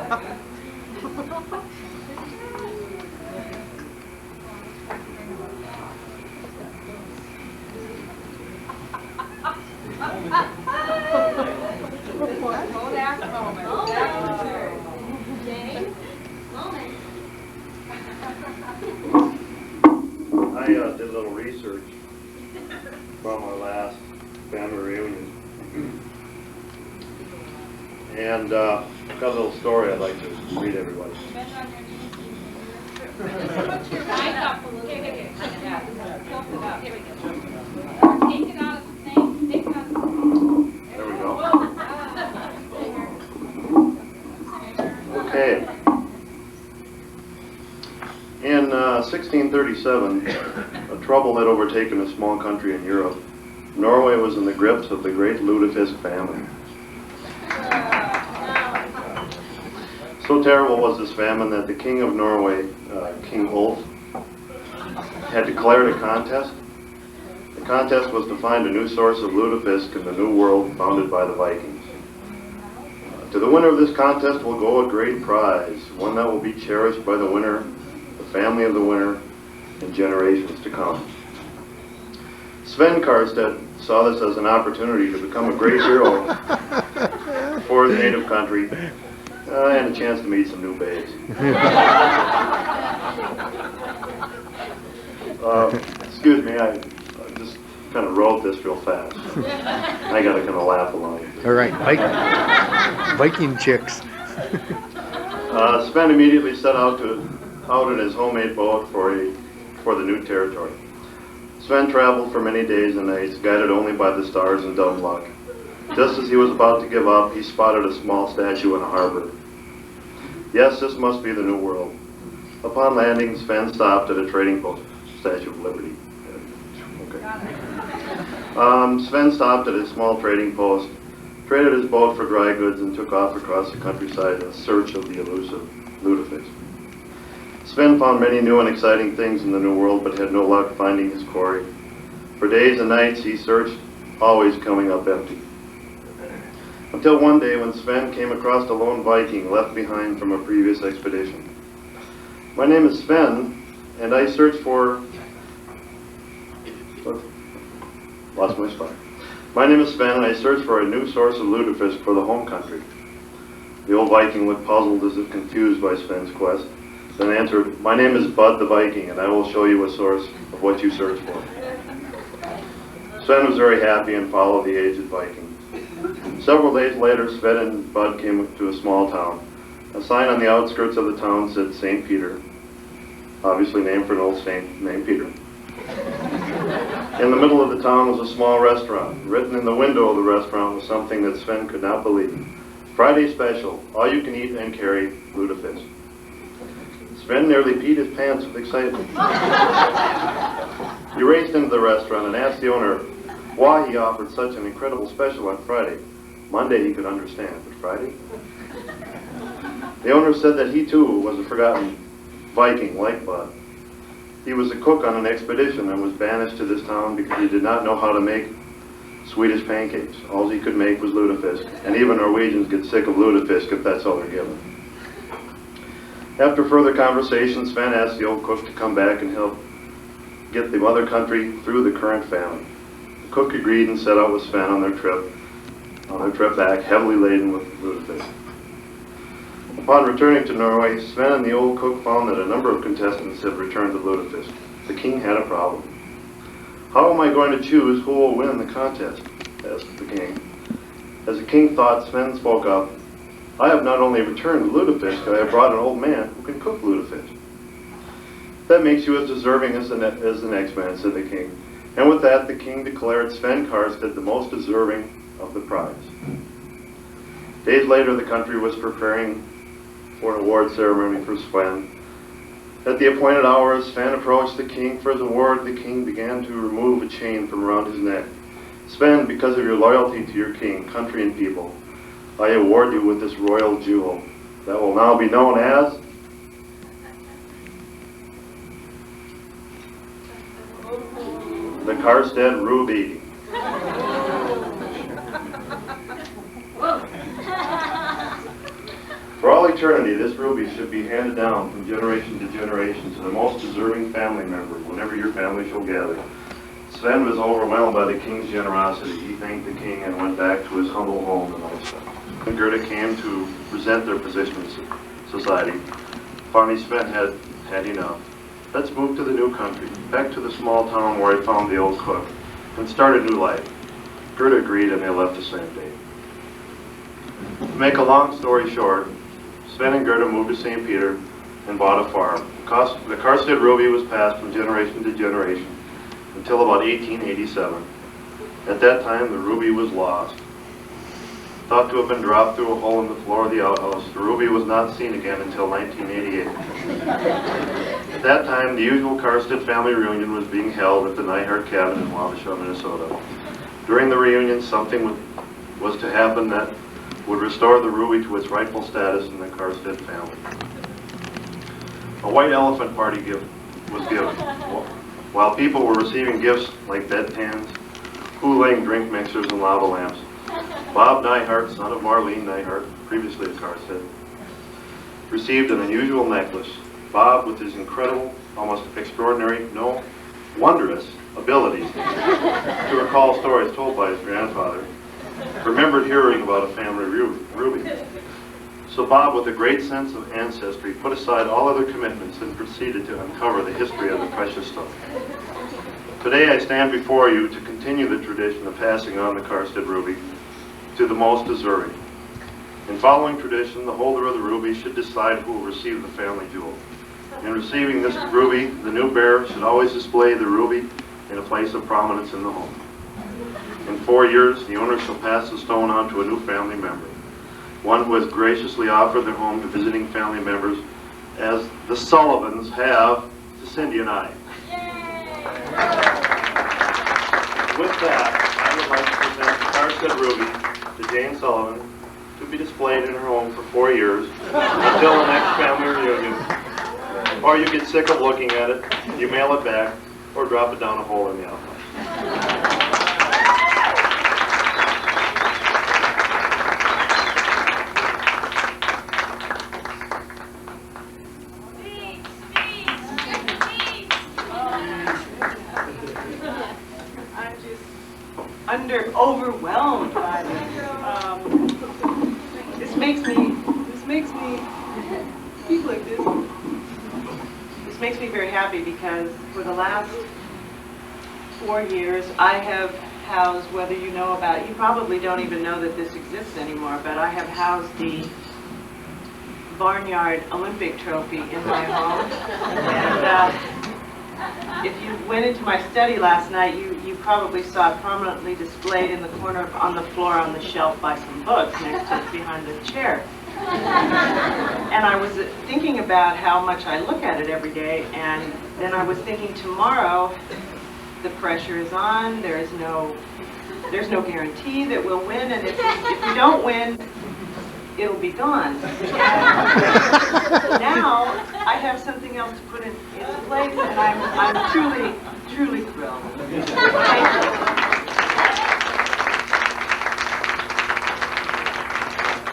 I did a little research from our last family reunion, and I've got a little story I'd like to read everybody. Put your mic up a little bit. Tilt it up. Here we go. Take it out of the thing. Take it out of the thing. There we go. Okay. In 1637, a trouble had overtaken a small country in Europe. Norway was in the grips of the great lutefisk famine. So terrible was this famine that the king of Norway, King Ulf, had declared a contest. The contest was to find a new source of lutefisk in the new world founded by the Vikings. To the winner of this contest will go a great prize, one that will be cherished by the winner, the family of the winner, and generations to come. Sven Karstad saw this as an opportunity to become a great hero for his native country and a chance to meet some new babes. Excuse me, I just kind of wrote this real fast. I gotta kind of laugh along. All right, Viking chicks. Sven immediately set out in his homemade boat for the new territory. Sven traveled for many days and nights, guided only by the stars and dumb luck. Just as he was about to give up, he spotted a small statue in a harbor. Yes, this must be the New World. Upon landing, Sven stopped at a trading post. Statue of Liberty. Okay. Sven stopped at a small trading post, traded his boat for dry goods, and took off across the countryside in search of the elusive lutefisk. Sven found many new and exciting things in the New World, but had no luck finding his quarry. For days and nights he searched, always coming up empty. Until one day when Sven came across a lone Viking left behind from a previous expedition. My name is Sven, and I search for... Lost my spot. My name is Sven, and I search for a new source of lutefisk for the home country. The old Viking looked puzzled as if confused by Sven's quest, then answered, "My name is Bud the Viking, and I will show you a source of what you search for." Sven was very happy and followed the aged Viking. Several days later, Sven and Bud came to a small town. A sign on the outskirts of the town said St. Peter, obviously named for an old saint named Peter. In the middle of the town was a small restaurant. Written in the window of the restaurant was something that Sven could not believe. "Friday special, all you can eat and carry lutefisk." Sven nearly peed his pants with excitement. He raced into the restaurant and asked the owner why he offered such an incredible special on Friday. Monday he could understand, but Friday? The owner said that he too was a forgotten Viking like Bud. He was a cook on an expedition and was banished to this town because he did not know how to make Swedish pancakes. All he could make was lutefisk, and even Norwegians get sick of lutefisk if that's all they're given. After further conversation, Sven asked the old cook to come back and help get the mother country through the current famine. The cook agreed and set out with Sven on their trip back, heavily laden with lutefisk. Upon returning to Norway, Sven and the old cook found that a number of contestants had returned to lutefisk. The king had a problem. "How am I going to choose who will win the contest?" asked the king. As the king thought, Sven spoke up. "I have not only returned lutefisk, I have brought an old man who can cook lutefisk." "That makes you as deserving as the next man," said the king. And with that, the king declared Sven Karstad the most deserving of the prize. Days later, the country was preparing for an award ceremony for Sven. At the appointed hour, as Sven approached the king for his award, the king began to remove a chain from around his neck. "Sven, because of your loyalty to your king, country, and people, I award you with this royal jewel that will now be known as..." the Karstad Ruby. For all eternity, this ruby should be handed down from generation to generation to the most deserving family member whenever your family shall gather. Sven was overwhelmed by the king's generosity. He thanked the king and went back to his humble home in Karstad. When Gerda came to resent their position in society, finally Sven had enough. Let's move to the new country, back to the small town where I found the old cook, and start a new life. Gerda agreed and they left the same day. To make a long story short, Sven and Gerda moved to St. Peter and bought a farm. The Karstad ruby was passed from generation to generation until about 1887. At that time, the ruby was lost. Thought to have been dropped through a hole in the floor of the outhouse, the ruby was not seen again until 1988. At that time, the usual Karstad family reunion was being held at the Nyhart cabin in Wabasha, Minnesota. During the reunion, something was to happen that would restore the ruby to its rightful status in the Karstad family. A white elephant party was given. While people were receiving gifts like bedpans, cooling drink mixers, and lava lamps, Bob Nyhart, son of Marlene Nyhart, previously at Karstad, received an unusual necklace. Bob, with his incredible, almost extraordinary, no, wondrous abilities to recall stories told by his grandfather, remembered hearing about a family ruby. So Bob, with a great sense of ancestry, put aside all other commitments and proceeded to uncover the history of the precious stone. Today I stand before you to continue the tradition of passing on the Karstad ruby to the most deserving. In following tradition, the holder of the ruby should decide who will receive the family jewel. In receiving this ruby, the new bearer should always display the ruby in a place of prominence in the home. In 4 years, the owner shall pass the stone on to a new family member, one who has graciously offered their home to visiting family members, as the Sullivans have to Cindy and I. With that, I would like to present the Karstad ruby to Jane Sullivan to be displayed in her home for 4 years until the next family reunion. Or you get sick of looking at it, you mail it back, or drop it down a hole in the outhouse. Overwhelmed by this. This makes me speak like this. This makes me very happy because for the last 4 years I have housed, whether you know about it, you probably don't even know that this exists anymore, but I have housed the Barnyard Olympic trophy in my home. And if you went into my study last night, you probably saw it prominently displayed in the corner on the floor on the shelf by some books next to behind the chair. And I was thinking about how much I look at it every day, and then I was thinking tomorrow the pressure is on, there's no guarantee that we'll win, and if we don't win, it'll be gone. And now I have something else to put in its place, and I'm truly thrilled. Thank you.